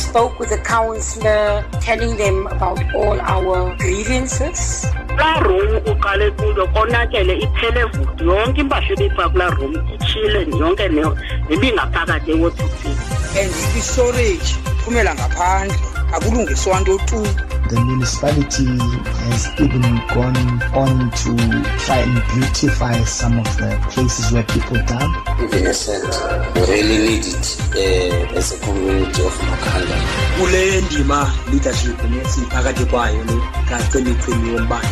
spoke with the councillor, telling them about all our grievances. La room uqale kulo konakele iphele vudu yonke impahla ebipha kula room ichile yonke nebingaphakathi ewothuthini. And i-storage kumela ngaphandle akulungiswa nto tu. The municipality has even gone on to try and beautify some of the places where people dump. Even a center, we really need it as a community of Makhanda. Kule ndima leadership nethi phakathi kwayo le kacimicimi wombane.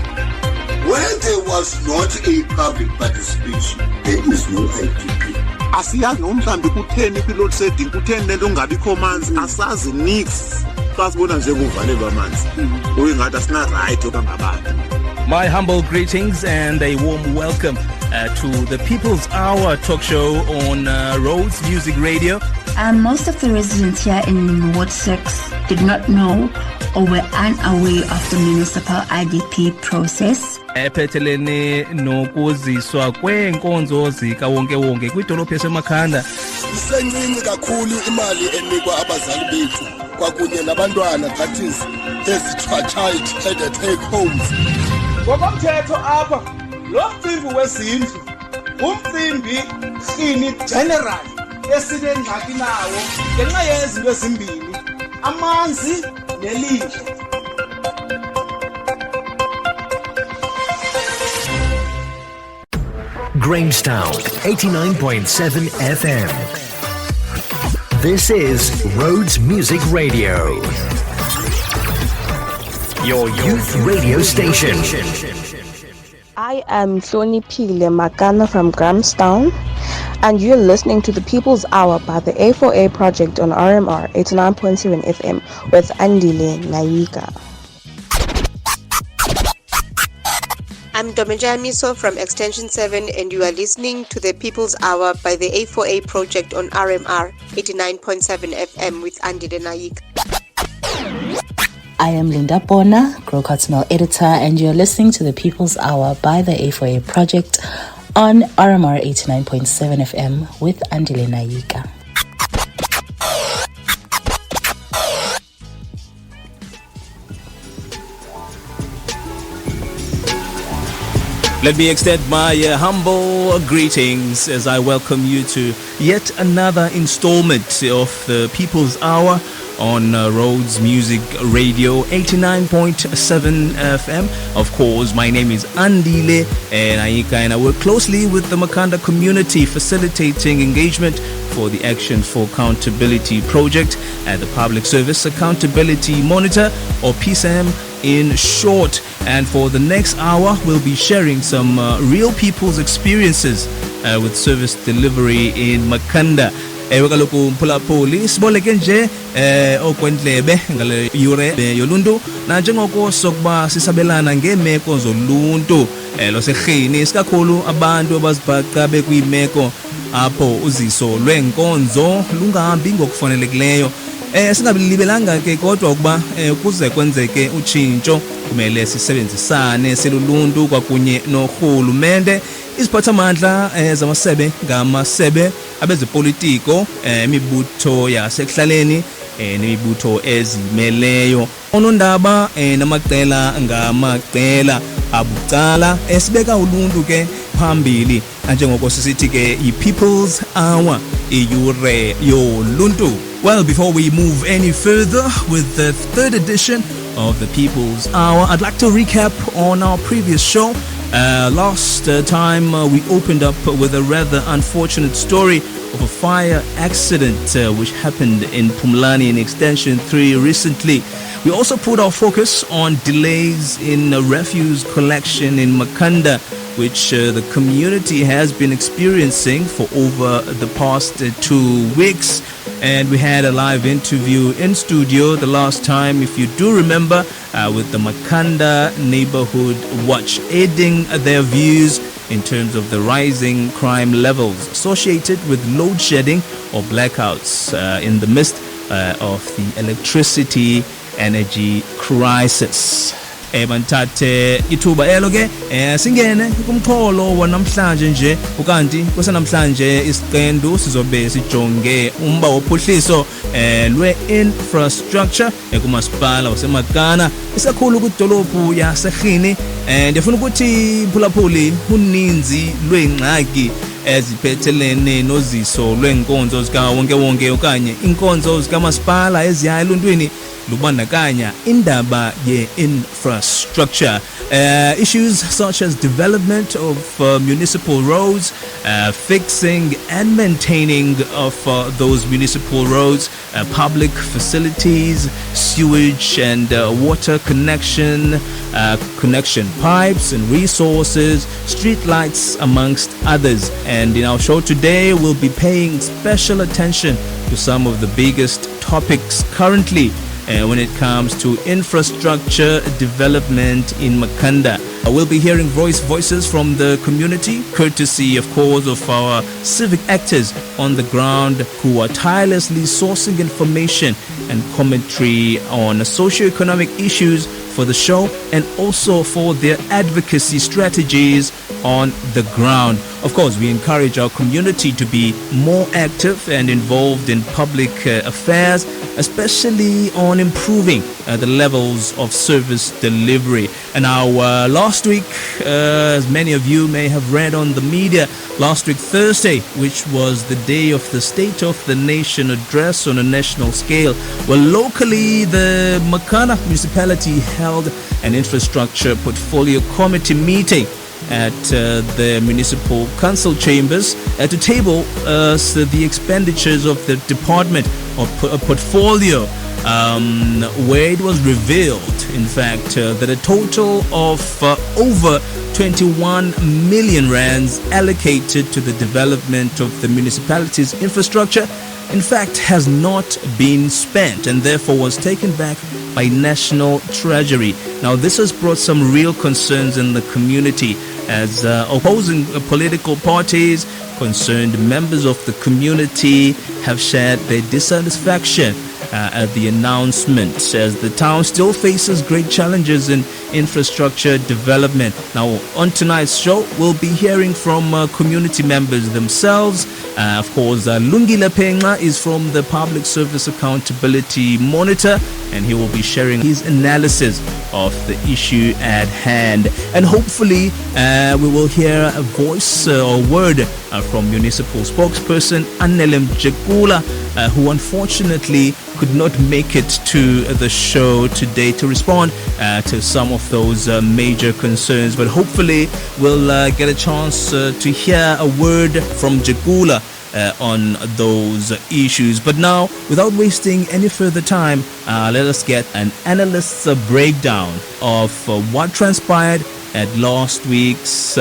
Where there was not a public participation, there is no IDP. Asiyazi nomhlambi kutheni kwi-load shedding kutheni lento ungabikho manzi asazi nix sasibona nje kuvalelwa amanzi uyingathi asina right okangabantu. My humble greetings and a warm welcome to the People's Hour talk show on Rhodes Music Radio. Most of the residents here in Ward 6 did not know or were unaware of the municipal IDP process. Ephethelene nokuziswa kwenkonzo zikawonke-wonke kwidolophu yaseMakhanda. Isencinci kakhulu imali enikwa abazali bethu kwakunye nabantwana, that is child take homes. Ngokomthetho apha lo mcimbi wezindlu umcimbi hlini general esinengxaki nawo ngenxa yezinto ezimbini, amanzi nelindle. Grahamstown 89.7 FM. This is Rhodes Music Radio, your youth radio station. I am Hloni Pile Magana from Grahamstown, and you're listening to the People's Hour by the A4A project on RMR 89.7 FM with Andile Nayika. I'm Domeja Miso from Extension 7, and you are listening to the People's Hour by the A4A project on RMR 89.7 FM with Andile Nayika. I am Linda Bona, Grow Cottonelle editor, and you're listening to the People's Hour by the A4A project on RMR 89.7 FM with Andile Nayika. Let me extend my humble greetings as I welcome you to yet another installment of the People's Hour on Rhodes Music Radio 89.7 FM. Of course, my name is Andile Nayika, and I work closely with the Makhanda community, facilitating engagement for the Action for Accountability project at the Public Service Accountability Monitor, or PSAM in short. And for the next hour, we'll be sharing some real people's experiences with service delivery in Makhanda. Ewe kaloku mphulaphuli siboleke nje okwendlebe ngale yure yoluntu na njengoko sokuba sisabelana ngeemeko zoluntu loserhini, isikakhulu abantu abazibhaqa bekwiimeko apho uziso lweenkonzo lungahambi ngokufanelekileyo. Singabilibelanga ke kodwa ukuba kuze kwenzeke utshintsho kumele sisebenzisane siluluntu kwakunye norhulumente, iziphathamandla zamasebe ngamasebe, abezepolitiko, imibutho yasekuhlaleni nemibutho ezimeleyo, onondaba namaqela ngamaqela abucala, sibeka uluntu ke phambili njengoko sisithi ke i-People's Hour iyure yoluntu. Well, before we move any further with the third edition of the People's Hour, I'd like to recap on our previous show. Last time we opened up with a rather unfortunate story of a fire accident which happened in Pumlani in Extension 3 recently. We also put our focus on delays in refuse collection in Makhanda, which the community has been experiencing for over the past 2 weeks. And we had a live interview in studio the last time, if you do remember, with the Makhanda Neighborhood Watch, aiding their views in terms of the rising crime levels associated with load shedding or blackouts in the midst of the electricity energy crisis. banithathe ithuba elo ke singene kumxholo wanamhlanje nje ukanti kwesanamhlanje isiqendu sizobe sijonge umba wophuhliso lwe-infrastructure kumasipala waseMakhanda isakhulu kwidolophu yaseGhini. Ndifuna ukuthi phulaphuli uninzi lweengxaki eziphethelene noziso lweenkonzo zikawonke-wonke okanye iinkonzo zikamasipala eziya eluntwini lubandakanya indaba ye-infrastructure. Issues such as development of municipal roads, fixing and maintaining of those municipal roads, public facilities, sewage and water connection pipes and resources, street lights, amongst others. And in our show today, we'll be paying special attention to some of the biggest topics currently when it comes to infrastructure development in Makhanda. We'll be hearing voices from the community, courtesy, of course, of our civic actors on the ground who are tirelessly sourcing information and commentary on socio-economic issues for the show and also for their advocacy strategies on the ground. Of course, we encourage our community to be more active and involved in public affairs, especially on improving the levels of service delivery. And our last week, as many of you may have read on the media, last week Thursday, which was the day of the State of the Nation address on a national scale, well, locally the Makhanda Municipality held an infrastructure portfolio committee meeting at the Municipal Council chambers to table the expenditures of the department or portfolio, where it was revealed, in fact, that a total of over 21 million rands allocated to the development of the municipality's infrastructure, in fact, has not been spent and therefore was taken back by National Treasury. Now, this has brought some real concerns in the community as opposing political parties, concerned members of the community have shared their dissatisfaction at the announcement, as the town still faces great challenges in infrastructure development. Now, on tonight's show, we'll be hearing from community members themselves. Of course, Lungile Penga is from the Public Service Accountability Monitor, and he will be sharing his analysis of the issue at hand. And hopefully, we will hear a voice or word from Municipal spokesperson Andile, who unfortunately could not make it to the show today to respond to some of those major concerns. But hopefully we'll get a chance to hear a word from Jekula on those issues. But now, without wasting any further time, let us get an analyst's breakdown of what transpired at last week's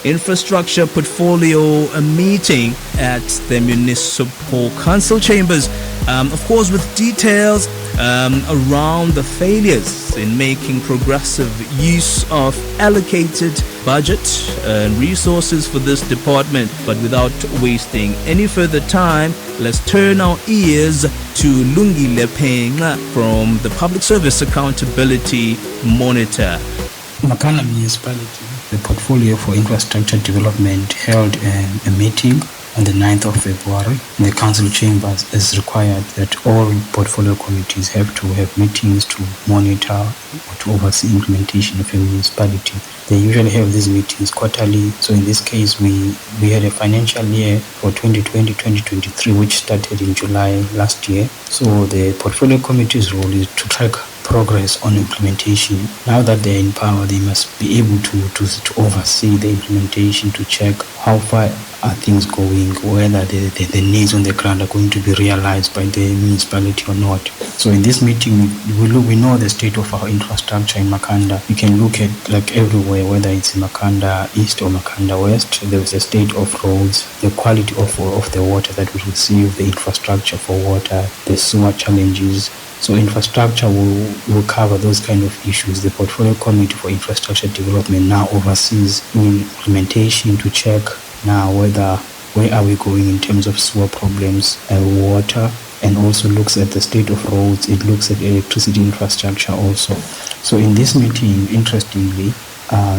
infrastructure portfolio meeting at the Municipal Council chambers. Of course, with details around the failures in making progressive use of allocated budget and resources for this department. But without wasting any further time, let's turn our ears to Lungile Penga from the Public Service Accountability Monitor. Makhanda Municipality, the portfolio for infrastructure development, held a meeting on the 9th of February in the council chambers, as required that all portfolio committees have to have meetings to monitor or to oversee implementation of a municipality. They usually have these meetings quarterly. So in this case, we had a financial year for 2020-2023, which started in July last year. So the portfolio committee's role is to track progress on implementation. Now that they're in power, they must be able to oversee the implementation, to check how far are things going, whether the needs on the ground are going to be realized by the municipality or not. So in this meeting, we know the state of our infrastructure in Makhanda. You can look at like everywhere, whether it's in Makhanda East or Makhanda West, there's a state of roads, the quality of the water that we receive, the infrastructure for water, the sewer challenges. So infrastructure will cover those kind of issues. The Portfolio Committee for Infrastructure Development now oversees implementation to check now where are we going in terms of sewer problems, water, and also looks at the state of roads. It looks at electricity infrastructure also. So in this meeting, interestingly,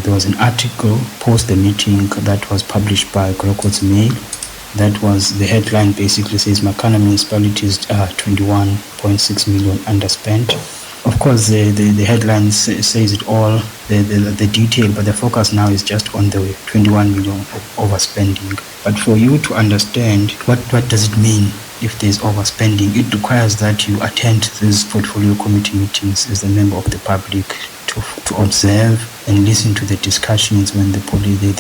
there was an article post the meeting that was published by Rhodes Mail. That was, the headline basically says Makhanda municipalities 21.6 million underspent. Of course, the headline says it all, the detail, but the focus now is just on the 21 million overspending. But for you to understand what does it mean if there's overspending, it requires that you attend these portfolio committee meetings as a member of the public to observe and listen to the discussions when the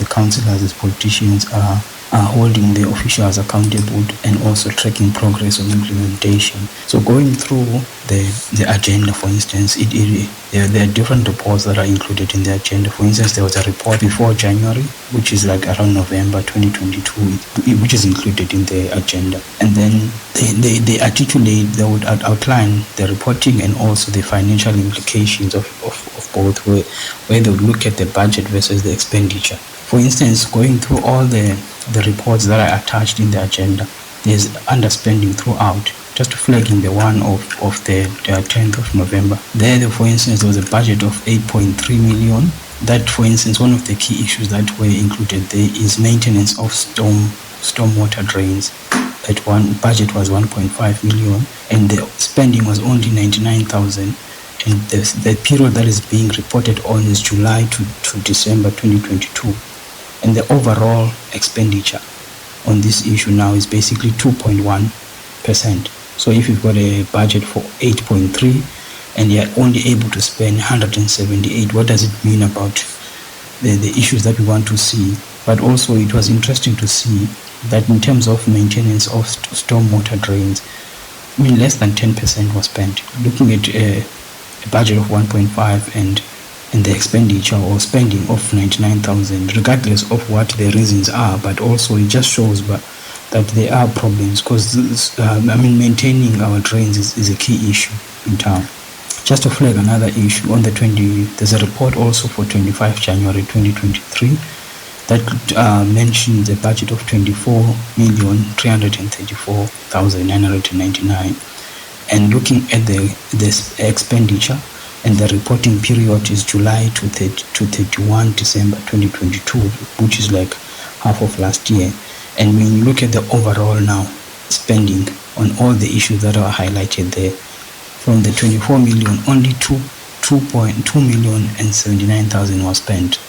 councillors, as politicians are holding the officials accountable and also tracking progress on implementation. So going through the agenda, for instance, there are different reports that are included in the agenda. For instance, there was a report before January, which is like around November 2022, which is included in the agenda. And then they articulate, they would outline the reporting and also the financial implications of both, where they would look at the budget versus the expenditure. For instance, going through all the reports that are attached in the agenda, there's underspending throughout. Just flagging the one of the 10th of November. There, for instance, there was a budget of 8.3 million. That, for instance, one of the key issues that were included there is maintenance of stormwater drains. That one budget was 1.5 million, and the spending was only 99,000. And the period that is being reported on is July to December 2022. And the overall expenditure on this issue now is basically 2.1%. So if you've got a budget for 8.3 and you're only able to spend 178, what does it mean about the issues that we want to see? But also it was interesting to see that in terms of maintenance of stormwater drains, less than 10% was spent. Looking at a budget of 1.5 and the expenditure or spending of 99,000, regardless of what the reasons are, but also it just shows that there are problems, because maintaining our drains is a key issue in town. Just to flag another issue, there's a report also for 25 January 2023 that mentions a budget of 24,334,999, and looking at this expenditure, and the reporting period is July to 31 December 2022, which is like half of last year. And when you look at the overall now spending on all the issues that are highlighted there, from the 24 million, only 2.2 million and 79,000 was spent.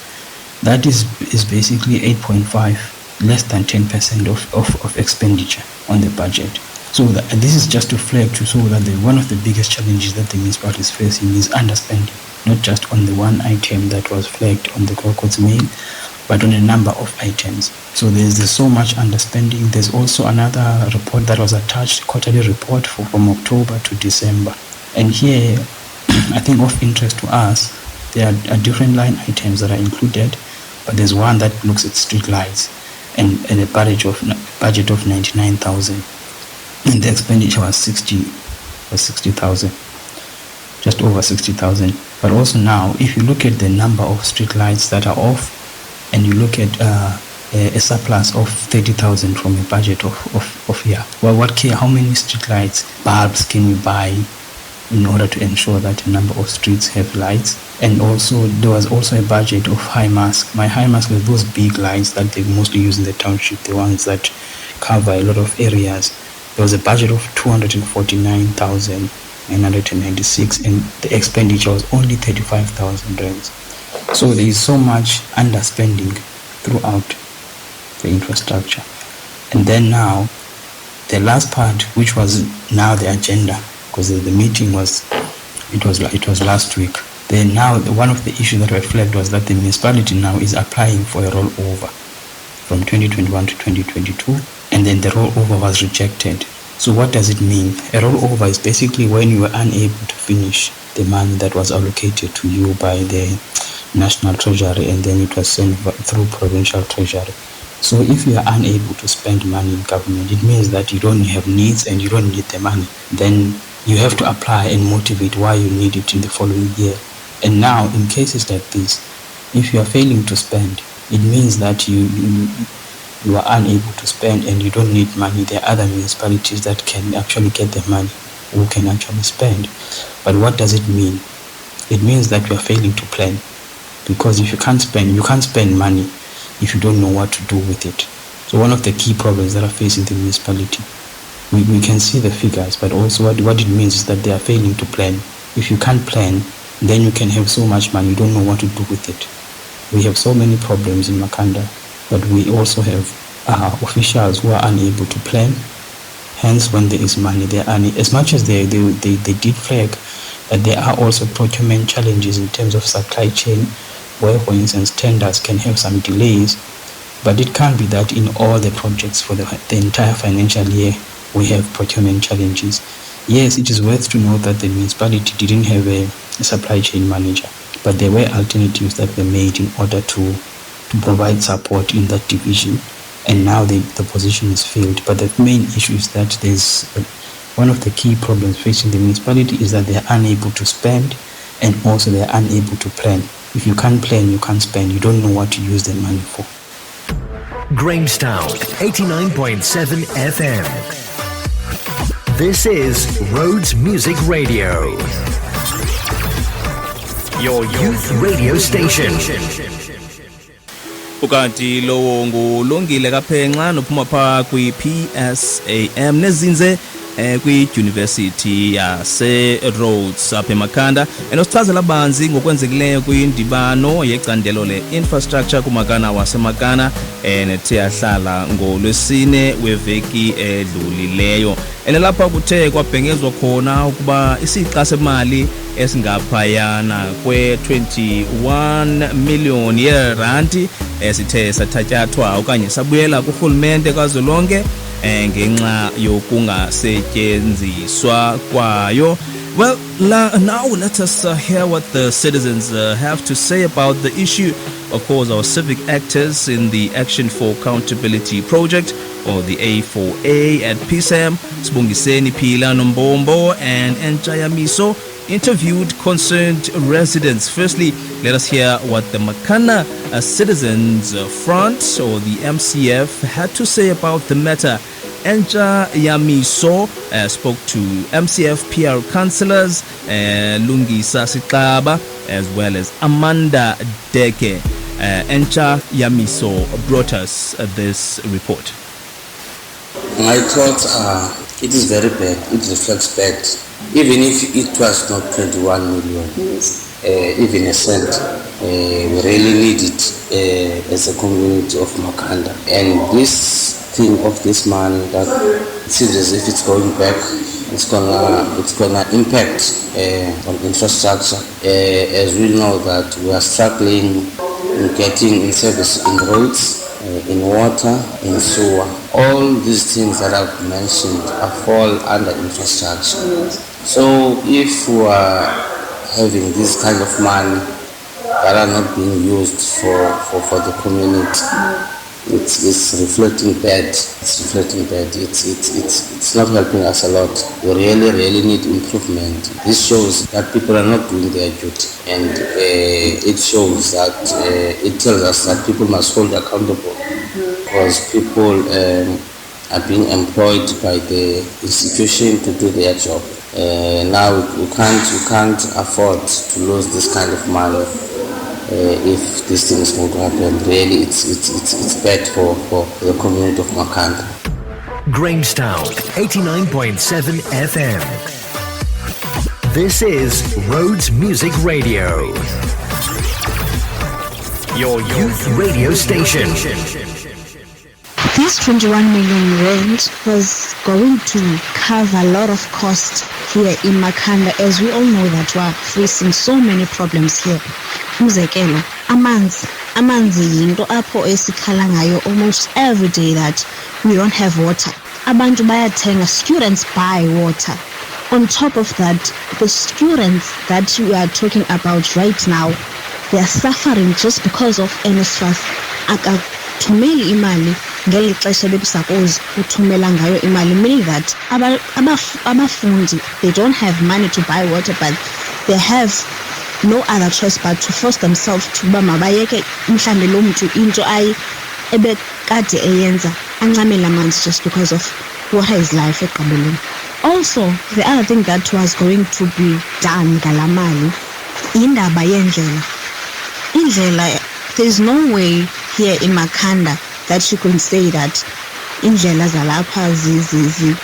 That is basically 8.5, less than 10% of expenditure on the budget. So this is just to flag to show that one of the biggest challenges that the municipality is facing is underspending, not just on the one item that was flagged on the Rhodes Mail, but on a number of items. So there's so much underspending. There's also another report that was attached, quarterly report from October to December. And here, I think of interest to us, there are different line items that are included, but there's one that looks at street lights and a budget of 99,000. And the expenditure was 60,000, just over 60,000. But also now, if you look at the number of street lights that are off, and you look at a surplus of 30,000 from a budget of here, well, how many street lights, bulbs can you buy in order to ensure that a number of streets have lights? And also, there was also a budget of high mask. My high mask was those big lights that they mostly use in the township, the ones that cover a lot of areas. There was a budget of 249,996, and the expenditure was only 35,000 rands. So there is so much underspending throughout the infrastructure. And then now, the last part, which was now the agenda, because the meeting was last week. Then now, one of the issues that were flagged was that the municipality now is applying for a rollover from 2021 to 2022. And then the rollover was rejected. So what does it mean? A rollover is basically when you were unable to finish the money that was allocated to you by the National Treasury, and then it was sent through Provincial Treasury. So if you are unable to spend money in government, it means that you don't have needs and you don't need the money. Then you have to apply and motivate why you need it in the following year. And now, in cases like this, if you are failing to spend, it means that you are unable to spend and you don't need money. There are other municipalities that can actually get the money, who can actually spend. But what does it mean? it means that you are failing to plan. Because if you can't spend money if you don't know what to do with it. So one of the key problems that are facing the municipality, we can see the figures, but also what it means is that they are failing to plan. If you can't plan, then you can have so much money, you don't know what to do with it. We have so many problems in Makhanda, but we also have officials who are unable to plan. Hence, when there is money, as much as they did flag that there are also procurement challenges in terms of supply chain, where, for instance, tenders can have some delays, but it can't be that in all the projects for the entire financial year we have procurement challenges. Yes, it is worth to note that the municipality didn't have a supply chain manager, but there were alternatives that were made in order to provide support in that division, and now the position is filled. But the main issue is that there's one of the key problems facing the municipality is that they are unable to spend, and also they are unable to plan. If you can't plan, you can't spend. You don't know what to use the money for. Grahamstown, 89.7 FM. This is Rhodes Music Radio, your youth radio station. Ukanti lowo ngulungile kaphenxa nophuma pha kwi PSAM nezinze kwi University yase Rhodes apha eMakhanda enosichazela banzi ngokwenzekileyo kwindibano yecandelo le infrastructure kumakana waseMakhanda nethe yahlala ngolwesine weveki edlulileyo. Lapha kuthe kwabhengezwa khona ukuba isixa semali esingaphayana kwe-21 million yerandi esithe sathatyathwa okanye sabuyela kurhulumente kazwelonke ngenxa yokungasetyenziswa kwayo. Well, now let us hear what the citizens have to say about the issue. Of course, our civic actors in the Action for Accountability Project, or the A4A at PSAM, Sibongiseni Pila Nombombo and Enchayamiso, interviewed concerned residents. Firstly, let us hear what the Makhanda Citizens Front, or the MCF, had to say about the matter. Enchayamiso spoke to MCF PR councillors Lungisa Siklaba as well as Amanda Deke. Enchayamiso brought us this report. My thoughts are, it is very bad, it reflects bad. Even if it was not 21 million, even a cent, we really need it as a community of Makhanda. And this thing of this man, that it seems as if it's going back, it's gonna impact on infrastructure. As we know that we are struggling in getting in service in roads, in water, in sewer. All these things that I've mentioned fall under infrastructure. So if we are having this kind of money that are not being used for the community, it's reflecting bad. It's reflecting bad. It's not helping us a lot. We really need improvement. This shows that people are not doing their duty, and it shows that it tells us that people must hold accountable, because people are being employed by the institution to do their job. Now we can't afford to lose this kind of money. If this thing is going to happen, really it's bad for the community of Makhanda. Grahamstown, 89.7 FM. This is Rhodes Music Radio, your youth radio station. This 21 million rand was going to cover a lot of costs here in Makhanda, as we all know that we are facing so many problems here. Umzekelo, amanzi yinto apho esikhala ngayo almost every day, that we don't have water. Abantu bayathenga, students buy water. On top of that, the students that we are talking about right now, they are suffering just because of NSFAS. Akathumeli imali ngeli xesha bebusuppose uthumela ngayo imali, meaning that abafundi, they don't have money to buy water, but they have no other choice but to force themselves to uba mabayeke mhlambe lo mntu into ebekade eyenza ancamela amanzi just because of water is life egqibeleni. Also, the other thing that was going to be done ngalamali indaba yendlela. Indlela, there's no way here in Makhanda that you can say that indlela zalapha zizi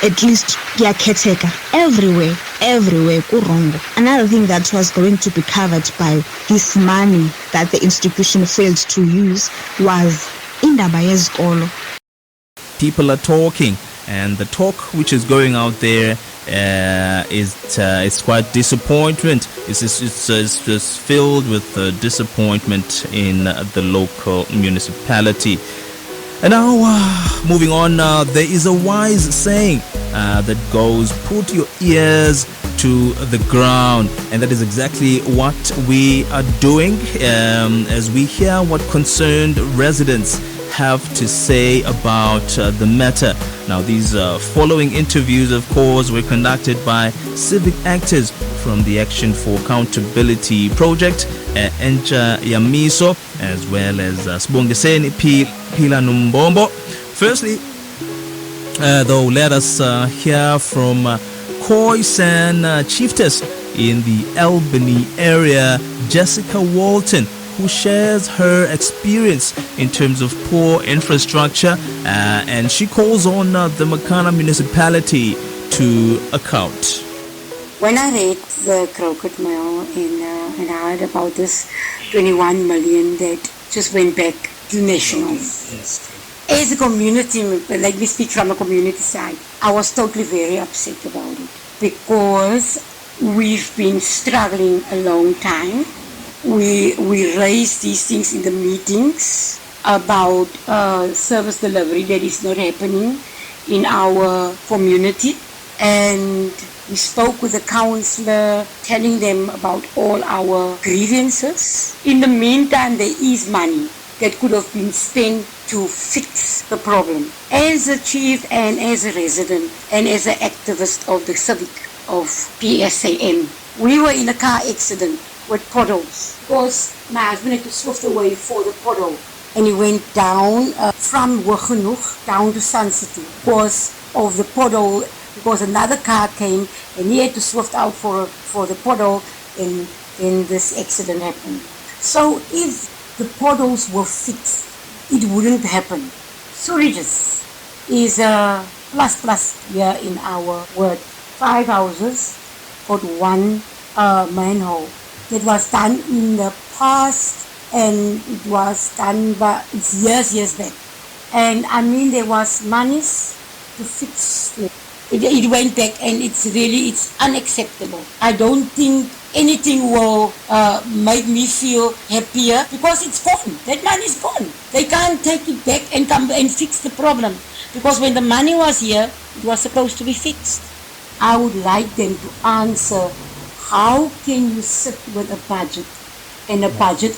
at least kuyakhetheka everywhere kurongo. Another thing that was going to be covered by this money that the institution failed to use was indaba yezikolo. People are talking, and the talk which is going out there it's quite disappointment. It's filled with disappointment in the local municipality. And now, moving on, there is a wise saying that goes, put your ears to the ground. And that is exactly what we are doing as we hear what concerned residents have to say about the matter. Now, these following interviews, of course, were conducted by civic actors from the Action for Accountability Project, Encha Yamiso, as well as Sibongiseni Pila Numbombo. Firstly, though, let us hear from Khoisan Chiefess in the Albany area, Jessica Walton, who shares her experience in terms of poor infrastructure, and she calls on the Makhanda municipality to account. When I read the Crooked Mail and I heard about this 21 million that just went back to national. As a community, let me speak from a community side, I was totally very upset about it because we've been struggling a long time. We raised these things in the meetings about service delivery that is not happening in our community, and we spoke with the councillor, telling them about all our grievances. In the meantime, there is money that could have been spent to fix the problem. As a chief and as a resident and as an activist of the civic of PSAM, we were in a car accident with potholes because my husband had to swift away for the pothole, and he went down from Wagenoeg down to Sun City because of the pothole, because another car came and he had to swift out for the pothole, and then this accident happened. So if the potholes were fixed, it wouldn't happen. Sewages is a plus here in our word. 5 houses got one manhole. It was done in the past, and it was done by years back. And I mean, there was monies to fix it. It went back, and it's unacceptable. I don't think anything will make me feel happier because it's gone. That money is gone. They can't take it back and come and fix the problem, because when the money was here, it was supposed to be fixed. I would like them to answer, how can you sit with a budget and a budget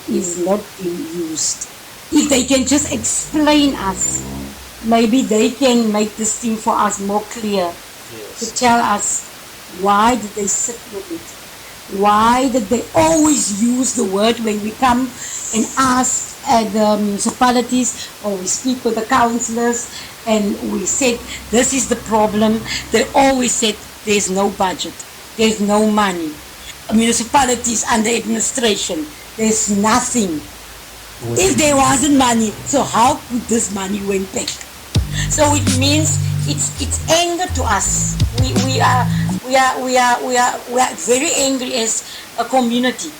is not being used? If they can just explain us, maybe they can make this thing for us more clear, to tell us why did they sit with it? Why did they always use the word when we come and ask at the municipalities, or we speak with the councillors and we said this is the problem? They always said there's no budget, there's no money. Municipalities under administration, there's nothing. If there wasn't money, so how could this money went back? So it means it's anger to us. We are very angry as a community.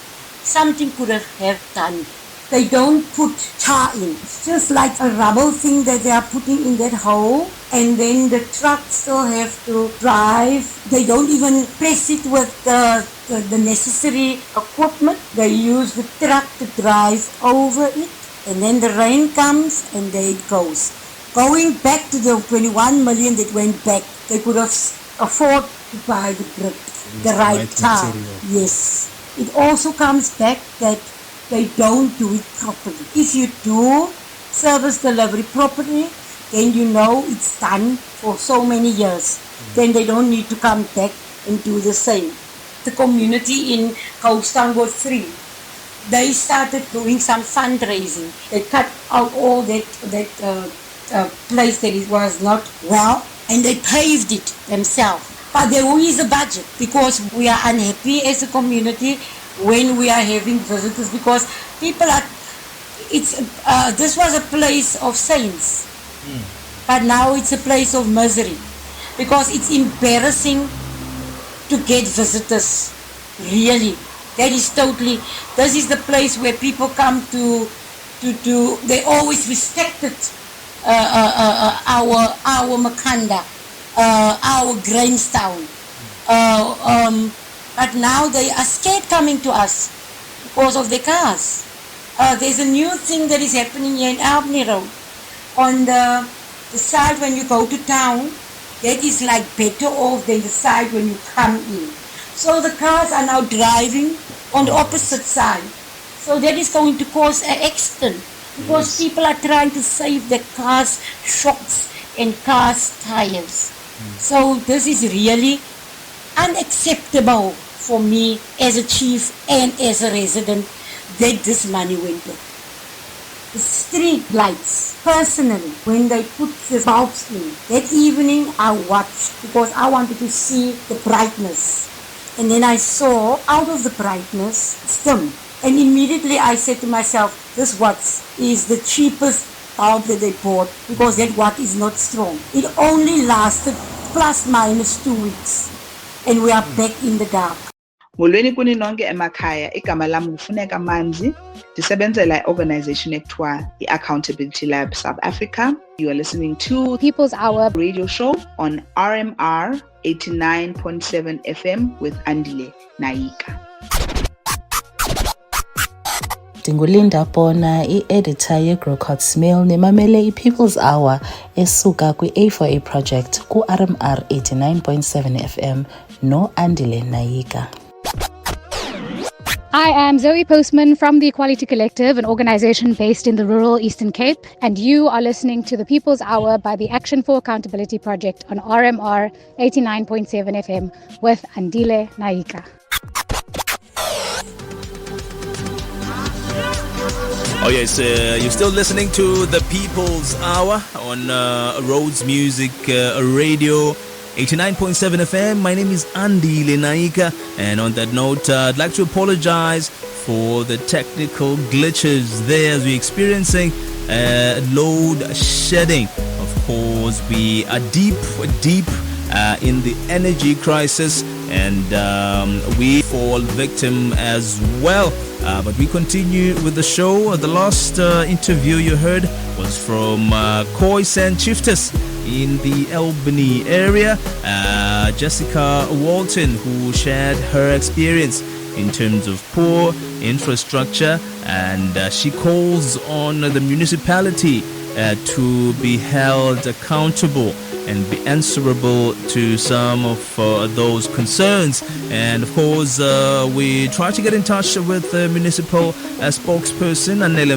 Something could have done. They don't put tar in. It's just like a rubber thing that they are putting in that hole, and then the truck still have to drive. They don't even press it with the necessary equipment. They use the truck to drive over it, and then the rain comes and there it goes. Going back to the 21 million that went back, they could have afford to buy the brick, the right tar. Yes. It also comes back that they don't do it properly. If you do service delivery properly, then you know it's done for so many years. Then they don't need to come back and do the same. The community in Coastal Ward 3, they started doing some fundraising. They cut out all that place that it was not well, and they paved it themselves. But there is a budget because we are unhappy as a community when we are having visitors because people are, this was a place of saints, but now it's a place of misery because it's embarrassing to get visitors, really. That is totally, this is the place where people come to they always respected our Makhanda, our Grahamstown. But now they are scared coming to us because of the cars. There's a new thing that is happening here in Albany Road. On the side when you go to town, that is like better off than the side when you come in. So the cars are now driving on the opposite side. So that is going to cause an accident because people are trying to save their cars' shocks and cars' tires. So this is really unacceptable for me as a chief and as a resident that this money went to. The street lights, personally, when they put the bulbs in, that evening I watched because I wanted to see the brightness. And then I saw out of the brightness, it's dim. And immediately I said to myself, this watt is the cheapest bulb that they bought because that watt is not strong. It only lasted plus minus 2 weeks. And we are back in the dark. Molweni kuni nonke emakhaya, igama lami ngufuneka Manzi, ndisebenzela i-organization ekuthiwa i-Accountability Lab South Africa. You are listening to People's Hour radio show on RMR 89.7 FM with Andile, Nayika. Ndingulinda Bona, i-editor ye-Growcott's Mail, nemamele i-People's Hour esuka kwi-A4A project ku-RMR 89.7 FM no Andile Nayika. I am Zoe Postman from the Equality Collective, an organization based in the rural Eastern Cape, and you are listening to the People's Hour by the Action for Accountability Project on RMR 89.7 FM with Andile Nayika. Oh yes, you're still listening to the People's Hour on Rhodes Music Radio 89.7 FM. My name is Andile Nayika, and on that note, I'd like to apologize for the technical glitches there as we're experiencing load shedding. Of course, we are deep in the energy crisis, and we fall victim as well. But we continue with the show. The last interview you heard was from Koi San Chiefess in the Albany area, Jessica Walton, who shared her experience in terms of poor infrastructure, and she calls on the municipality to be held accountable and be answerable to some of those concerns. And of course, we try to get in touch with the municipal spokesperson Andile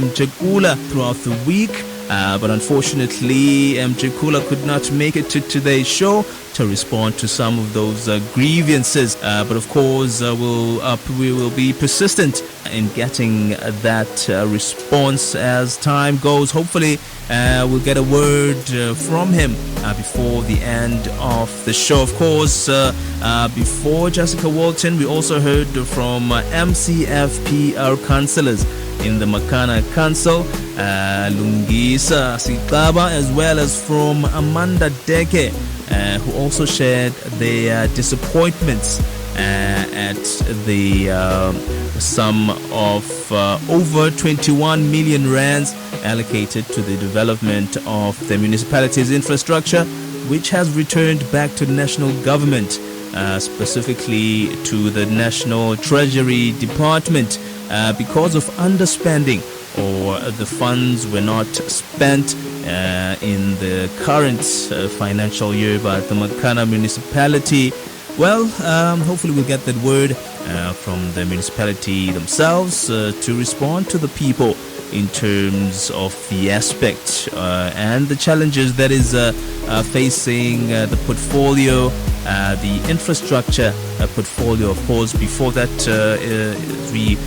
throughout the week. But unfortunately, Mjekula could not make it to today's show to respond to some of those grievances. But of course, we will be persistent in getting that response as time goes. Hopefully, we'll get a word from him before the end of the show. Of course, before Jessica Walton, we also heard from MCFPR councillors in the Makhanda Council, Lungisa Sikaba, as well as from Amanda Deke, who also shared their disappointments at the sum of over 21 million rands allocated to the development of the municipality's infrastructure, which has returned back to the national government, specifically to the National Treasury Department, because of underspending, or the funds were not spent in the current financial year by the Makhanda municipality. Well, hopefully we'll get that word from the municipality themselves to respond to the people in terms of the aspect and the challenges that is facing the portfolio, the infrastructure portfolio. Of course, before that, we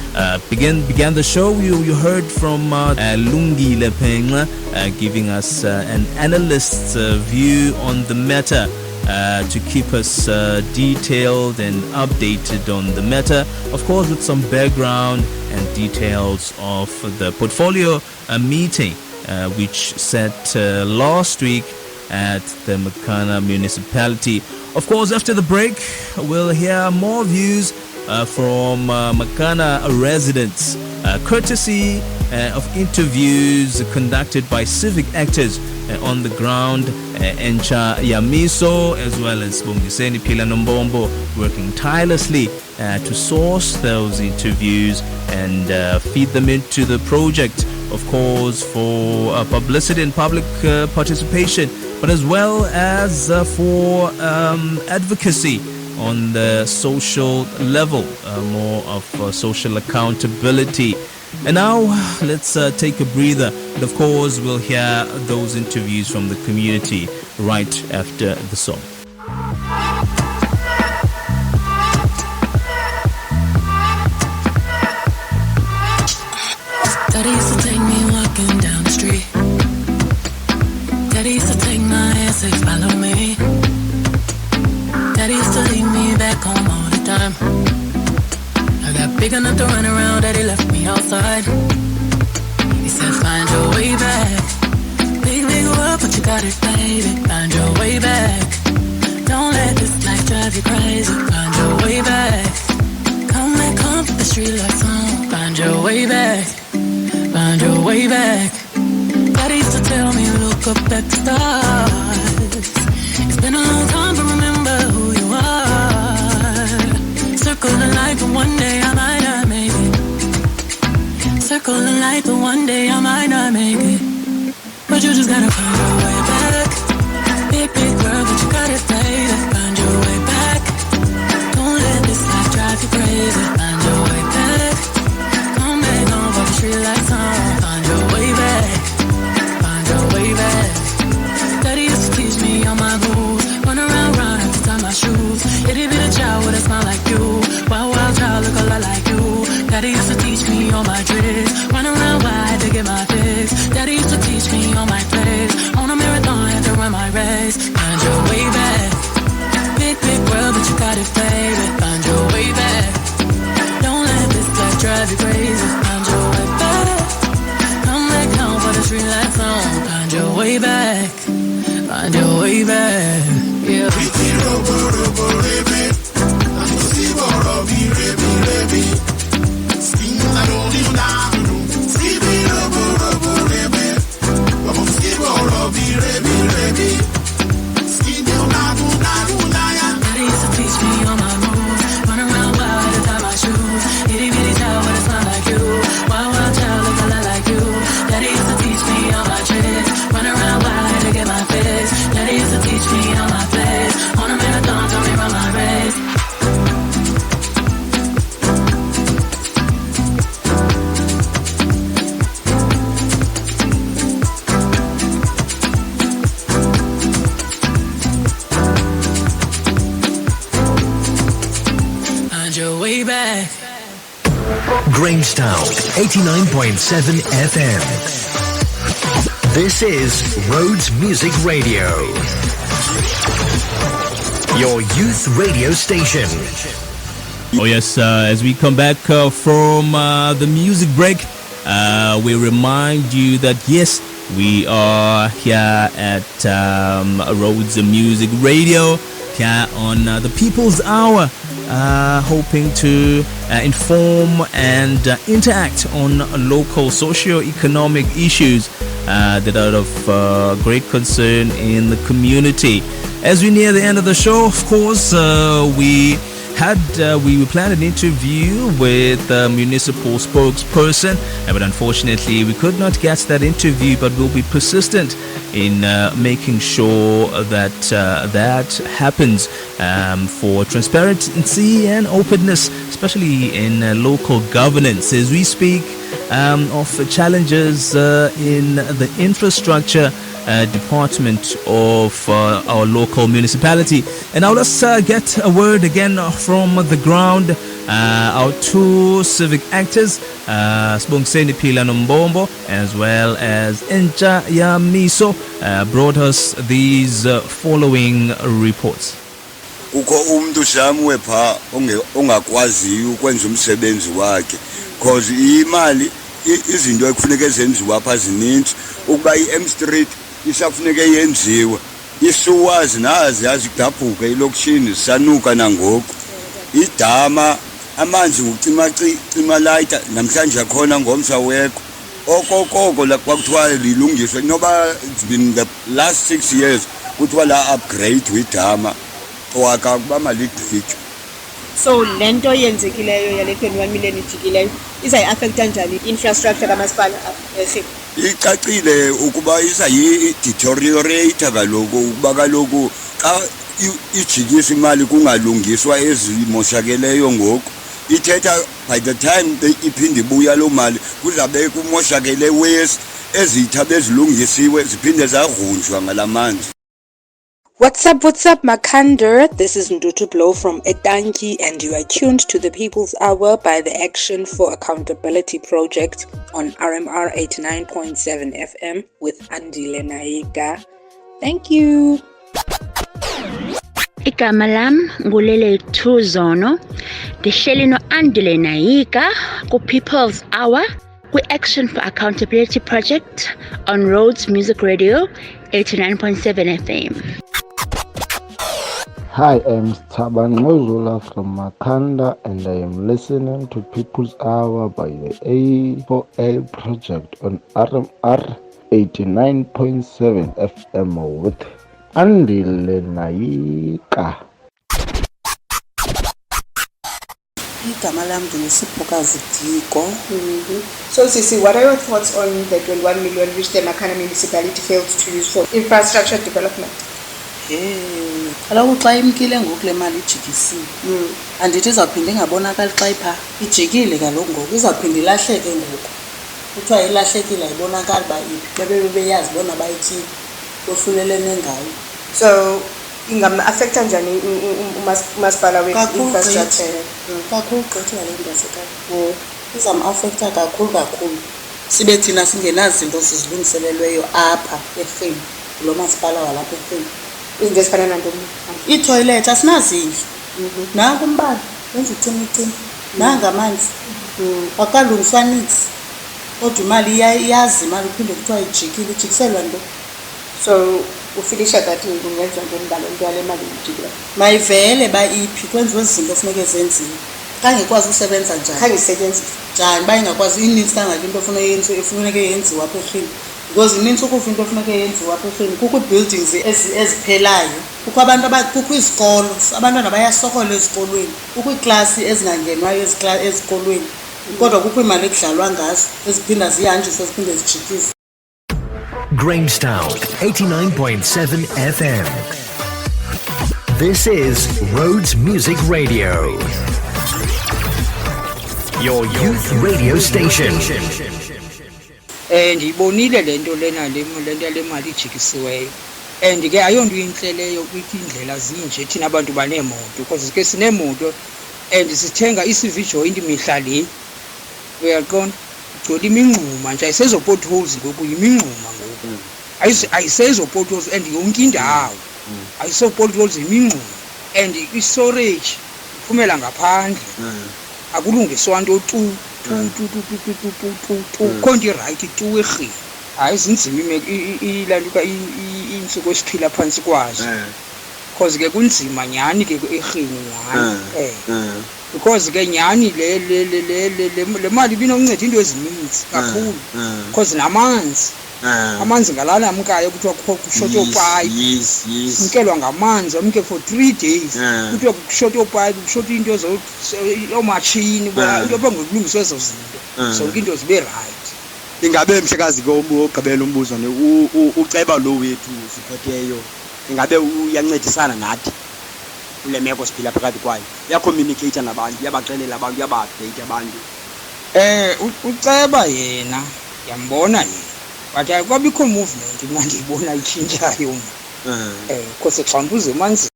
began the show, you heard from Lungi Lepeng giving us an analyst's view on the matter. to keep us detailed and updated on the matter, of course with some background and details of the portfolio meeting which set last week at the Makhanda municipality. Of course, after the break, we'll hear more views from Makhanda residents, courtesy of interviews conducted by civic actors on the ground, Encha Yamiso as well as Bungiseni Pila Nombombo, working tirelessly to source those interviews and feed them into the project, of course, for publicity and public participation, but as well as for advocacy on the social level, more of social accountability. And now let's take a breather, and of course we'll hear those interviews from the community right after the song. Daddy used to take me walking down the street. Daddy used to take my hand, say follow me. Daddy used to leave me back home all the time. I got big enough to run around, Daddy left me outside. He said find your way back. Big world, but you got it, baby. Find your way back. Don't let this life drive you crazy. Find your way back. Come back home, put the street lights on. Find your way back. Find your way back. Daddy used to tell me, look up at the stars. It's been a long time, but remember who you are. Circle the light, but one day I might not make it. Circle the light, but one day I might not make it. But you just gotta find your way back. Big world, but you got it, baby. Find your way back. Don't let this life drive you crazy. Find your way back. Come back home, put the street lights on. Find your way back. Find your way back. Daddy used to teach me all my moves. Run around, to tie my shoes. Itty bitty child with a smile like you. Wild child look a lot like you. Daddy used to teach me all my tricks. Run around wide to get my fix. Daddy used to teach me all my plays. On a marathon, had to run my race. Find your way back. Big world, but you got it, baby. Find your way back. Don't let this life drive you crazy. Find your way back. Come back home for the street lights on. Find your way back. Find your way back. Yeah. Daddy used to teach me all my moves. Run around wild to tie my shoes. Itty bitty child with a smile like you. Wild child look a lot like you. Daddy used to teach me all my tricks. Run around wild to get my fix. Daddy used to teach me all my plays. On a marathon, told me run my race. Find your way back. Grahamstown, 89.7 FM. This is Rhodes Music Radio, your youth radio station. Oh yes, as we come back from the music break, we remind you that yes, we are here at Rhodes Music Radio, here on the People's Hour, hoping to inform and interact on local socio-economic issues that are of great concern in the community. As we near the end of the show, of course, we planned an interview with the municipal spokesperson, but unfortunately we could not get that interview, but we'll be persistent in making sure that that happens for transparency and openness, especially in local governance. As we speak of challenges in the infrastructure department of our local municipality. And now let's get a word again from the ground. Our two civic actors, Sibongiseni Phila Nombombo as well as Encha Yamiso, brought us these following reports. Ukho umuntu jamwe pha ongakwazi ukwenza umsebenzi wakhe because imali izinto ekufuneka ezenziwa apha zininzi ukuba iM Street isafuneka yenziwe isuwazi nazi yazigabhuka ilokishini sanuka nangoku idama amanzi ucima lighter namhlanje akhona ngomsa weko okokoko la kwakuthiwa lilungiswe noba it's been the last 6 years kuthiwa la upgrade widama waka kuba maligqithe. So lento yenzekileyo yale 21 million ijikileyo izayi-affecta njani infrastructure kamasipala icacile ukuba izayi-deteriorate kaloku ukuba kaloku xa ijikisa imali kungalungiswa ezimoshakeleyo ngoku ithetha by the time iphinde ibuya loo mali kuzabe kumoshakele wesi ezitha bezilungisiwe ziphinde zagrunjwa ngalamanzi. What's up, Makhanda? This is Ndutu Blow from Etanki, and you are tuned to the People's Hour by the Action for Accountability Project on RMR 89.7 FM with Andile Nayika. Thank you. Igama lam ngulele Thuzono. Ndihleli no Andile Nayika ku People's Hour ku Action for Accountability Project on Rhodes Music Radio 89.7 FM. Hi, I'm Taban Mozula from Makhanda, and I am listening to People's Hour by the A4A Project on RMR 89.7 FM with Andile Nayika. Igama lam ndinguSiphokazi Diko. So Sisi, what are your thoughts on the 21 million which the Makhanda municipality failed to use for infrastructure development? Kaloku xa imkile ngoku le mali ijikisiwe andithi izawuphinda ingabonakali xa ipha ijikile kaloku ngoku izawuphinda ilahleke ngoku kuthiwa ilahlekile ayibonakali uba iphi bebebeyazi bona bayityile bohlulelene ngayo. So ingam-affecta njani umasipala we-infrastructure? Kakhulu gqithi yale nto yasekhaya izam-affecta kakhulu sibe thina singenazinto zizilungiselelweyo apha erheni kulo masipala walapha erheni. Izinto ezifana nantoni? Iitoilet asinazindlu nanku umbane wenza ucimicimi nangamanzi akalungiswa nix kodwa imali iyazi imali uphinde kuthiwa ijikiselwa nto. So ufilisha that ungenza ntoni ngale nto yale mali ijikile? Mayivele ba iphi kwenziwe izinto efuneka zenziwe khange ikwazi usebenza njani khange isetyenziswe njani uba ingakwazi ininzi kangaka into efuneka yenziwa apha erheni because ininzi ukuva into efuneka yenziwa apha erheni kukho ii-buildings eziphelayo kukho izikolo abantwana bayasokola ezikolweni kukho iiklasi ezingangenwayo ezikolweni kodwa kukho imali ekudlalwa ngazo eziphinda zihanjiswe ziphinde zijikiswe. Grahamstown 89.7 FM. This is Rhodes Music Radio, your youth radio station. Ndiyibonile lento lena le mali ijikisiweyo and ke ayonto inhle leyo ukuthi indlela zinje thina abantu baneemoto because ke sineemoto and sithenga i-CV joint mihla le uyaqonda igcwele imingxuma nje ayisezo potholes ngoku yimingxuma ngoku ayisezo potholes and yonke indawo ayiso potholes imingxuma and i-storage iphumela ngaphandle akulungiswa nto tu konke right tu erhini hayi zinzima ilantuka insuku esiphila phansi kwazo because ke kunzima nyani ke erhini nyani because ke nyani le mali binokunceda into ezininzi kakhulu because amanzi ngalana amkayo kuthiwa kushort opipe sinkelwa ngamanzi amke for 3 days kuthiwa kushort opipe kushort into oomatshini into abangokulungiswa ezo zinto zonke into zibe right. Ingabe mhlekazi ogqibela umbuzo uceba lo wethu siphetheyo ingabe uyancedisana nathi kule meko siphila phakathi kwayo uyacommunicate nabantu uyabaxelela abantu uyaba-update abantu? Uceba yena yambona yena but akwabikho movement mna ndiyibona itshintshayo because xa uze manzi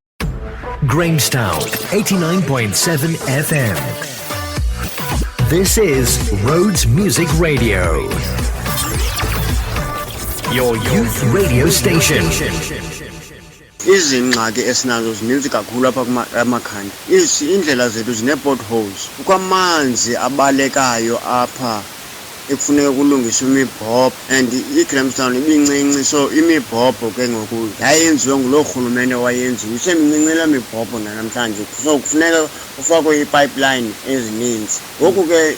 Grahamstown 89.7 FM. This is Rhodes Music Radio, your youth radio station. Izingxaki esinazo zininzi kakhulu apha kumakhanda. Indlela zethu zine-potholes. Kukho amanzi abalekayo apha ekufuneka kulungiswa imibhobho and iGrahamstown ibincinci, so imibhobho ke ngoku yayenziwe ngulo rhulumente wayenziwe. Isemincinci la mibhobho namhlanje, so kufuneka kufakwe iipipeline ezininzi. Ngoku ke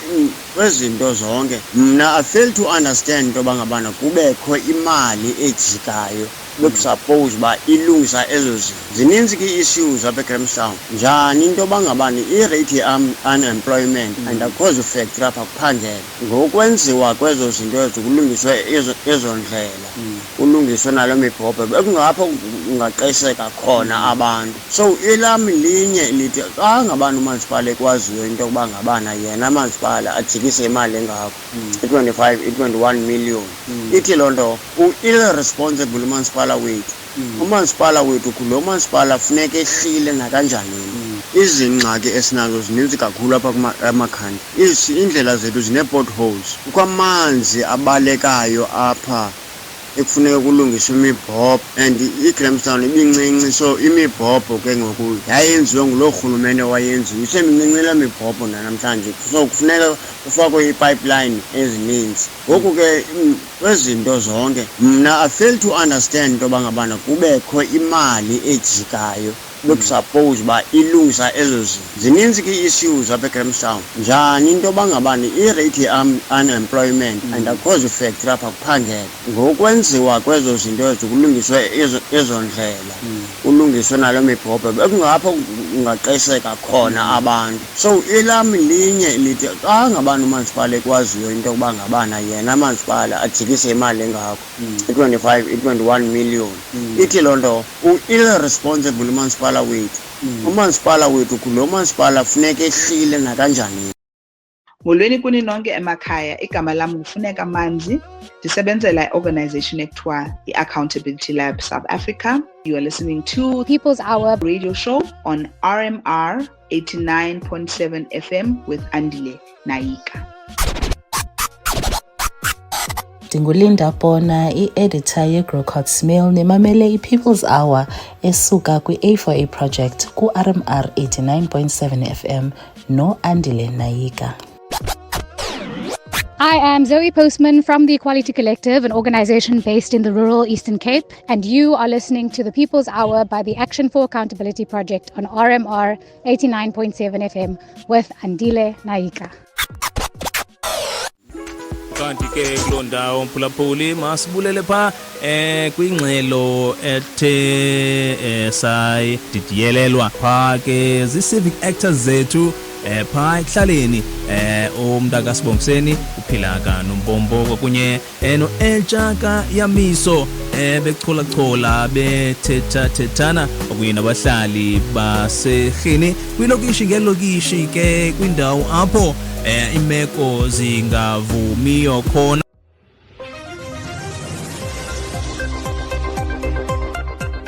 kwezinto zonke mna I fail to understand into yoba ngabana kubekho imali ejikayo bekusuppose uba ilungisa ezo zinto. Zininzi ke-issues apha eGrahamstown. Njani into yoba ngabani irate ye-unemployment and akho zifactory apha kuphangela. Ngokwenziwa kwezo zinto ezo kulungiswe ezo ndlela, kulungiswe nalo mibhobho, bekungapha kungaqesheka khona abantu. So elam linye lithi xa ngabani umasipala ekwaziyo into yokuba ngabana yena amasipala ajikise imali engako i-21 million, ithi loo nto u-irresponsible umasipala wethu. Umasipala wethu kulo masipala funeka ehlile nakanjani. Izingxaki esinazo zininzi kakhulu apha kumakhanda. Indlela zethu zine-potholes. Kukho amanzi abalekayo apha ekufuneka kulungiswa imibhobho and iGrahamstown ibincinci, so imibhobho ke ngoku yayenziwe ngulo rhulumente wayenziwe. Isemincinci la mibhobho namhlanje, so kufuneka kufakwe iipipeline ezininzi. Ngoku ke kwezinto zonke mna I fail to understand into yoba ngabana kubekho imali ejikayo bekusuppose uba ilungisa ezo zinto. Zininzi ke-issues apha eGrahamstown. Njani into yoba ngabani irate ye-unemployment and akho zifactory apha kuphangela. Ngokwenziwa kwezo zinto ezo kulungiswe ezo ndlela, kulungiswe nalo mibhobho, bekungapha kungaqesheka khona abantu. So elam linye lithi xa ngabani umasipala ekwaziyo into yokuba ngabana yena amasipala ajikise imali engako i-21 million, ithi loo nto u-irresponsible umasipala wethu. Umasipala wethu kulo masipala funeka ehlile nakanjani. Molweni kuni nonke emakhaya, igama lami ngufuneka Manzi, ndisebenzela i-organization ekuthiwa i-Accountability Lab South Africa. You are listening to People's Hour radio show on RMR 89.7 FM with Andile Nayika. Ndingulinda Bona, i-editor ye-Growcott's Mail, nemamele i-People's Hour esuka kwi-A4A project ku-RMR 89.7 FM no Andile Nayika. I am Zoe Postman from the Equality Collective, an organization based in the rural Eastern Cape, and you are listening to the People's Hour by the Action for Accountability Project on RMR 89.7 FM with Andile Nayika. Kanti ke kuloo ndawo mphulaphuli masibulele phaa kwingxelo ethe sayididiyelelwa phaa ke zii-civic actors zethu phaa ekuhlaleni umntakasibongiseni uphilaka nombombo kwakunye no-Eltshaka Yamiso becholachola bethethathethana kwakunye nabahlali baserhini kwilokishi ngelokishi ke kwindawo apho imeko zingavumiyo khona.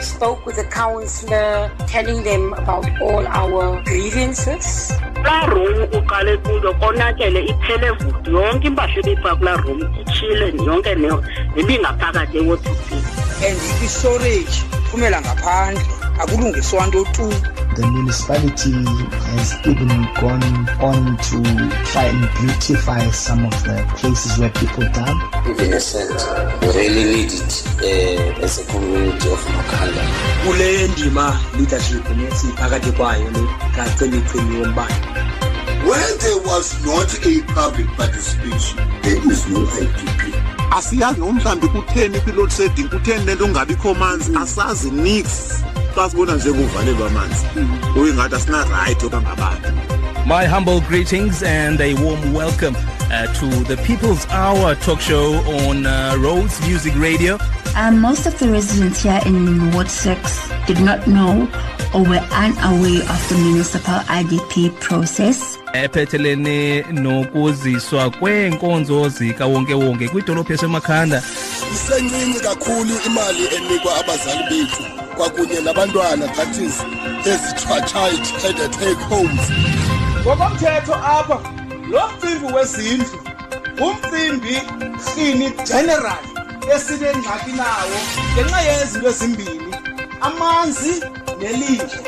Spoke with the councillor, telling them about all our grievances. La room uqale kuyo konakele iphele vudu yonke impahla ebipha kula room ichile yonke nebingaphakathi ewotini and i-storage phumela ngaphandle akulungiswa nto tu. The municipality has even gone on to try and beautify some of the places where people dump. Even a center, we really need it as a community of Makhanda. Kule ndima leadership phakathi kwayo le kacimicimi wombane. Where there was not a public participation, there is no IDP. Asiyazi nomhlambi kutheni kwi-load shedding, kutheni lento ungabikho manzi, asazi nix. Xa sibona nje kuvalelwa amanzi uyingathi asina right yoba ngabantu. My humble greetings and a warm welcome to the People's Hour talk show on Rhodes Music Radio. Most of the residents here in Ward 6 did not know or were unaware of the municipal IDP process. Ephethelene nokuziswa kweenkonzo zikawonke-wonke kwidolophu yaseMakhanda isencinci kakhulu imali enikwa abazali bethu kwakunye nabantwana, that is ezi-child take homes. Ngokomthetho apha lo mcimbi wezindlu umcimbi rhini general esinengxaki nawo ngenxa yezinto ezimbini, amanzi nelindle.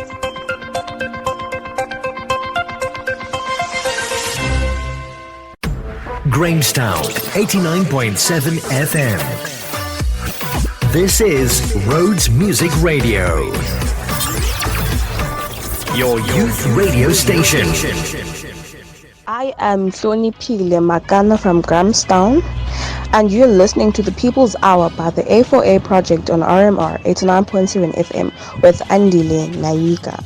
Grahamstown 89.7 FM. This is Rhodes Music Radio, your youth radio station. I am Hloni Pile Magana from Grahamstown, and you're listening to the People's Hour by the A4A Project on RMR 89.7 FM with Andile Nayika.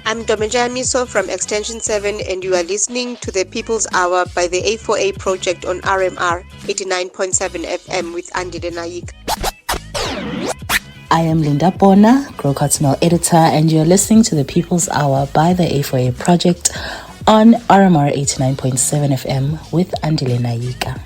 I'm Miso from Extension 7, and you are listening to the People's Hour by the A4A Project on RMR 89.7 FM with Andile Nayika. I am Linda Bona, Grow Cottonelle editor, and you're listening to the People's Hour by the A4A Project on RMR 89.7 FM with Andile Nayika.